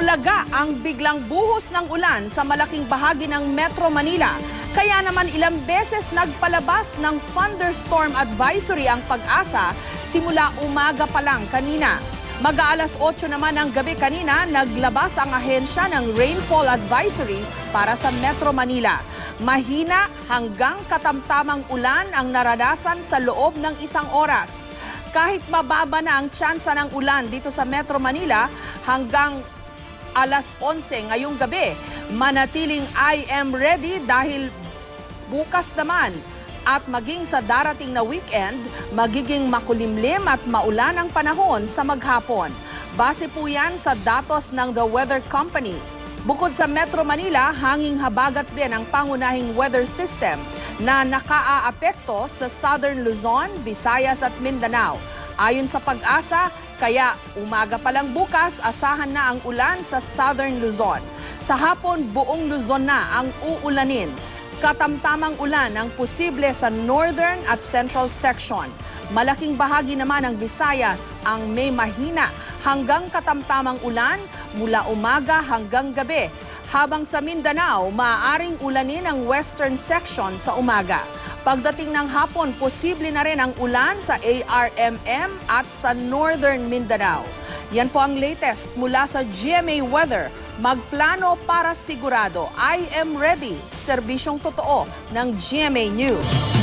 Bulaga ang biglang buhos ng ulan sa malaking bahagi ng Metro Manila. Kaya naman ilang beses nagpalabas ng thunderstorm advisory ang Pag-asa simula umaga pa lang kanina. Mag-aalas 8 naman ng gabi kanina, naglabas ang ahensya ng rainfall advisory para sa Metro Manila. Mahina hanggang katamtamang ulan ang naranasan sa loob ng isang oras. Kahit mababa na ang tsansa ng ulan dito sa Metro Manila hanggang alas 11 ngayong gabi, manatiling I am ready dahil bukas naman at maging sa darating na weekend, magiging makulimlim at maulan ang panahon sa maghapon. Base po yan sa datos ng The Weather Company. Bukod sa Metro Manila, hanging habagat din ang pangunahing weather system na nakaaapekto sa Southern Luzon, Visayas at Mindanao. Ayon sa Pag-asa, kaya umaga pa lang bukas, asahan na ang ulan sa Southern Luzon. Sa hapon, buong Luzon na ang uulanin. Katamtamang ulan ang posible sa Northern at Central section. Malaking bahagi naman ng Visayas ang may mahina hanggang katamtamang ulan mula umaga hanggang gabi. Habang sa Mindanao, maaaring ulanin ang Western section sa umaga. Pagdating ng hapon, posible na rin ang ulan sa ARMM at sa Northern Mindanao. Yan po ang latest mula sa GMA Weather. Magplano para sigurado. I am ready. Serbisyong totoo ng GMA News.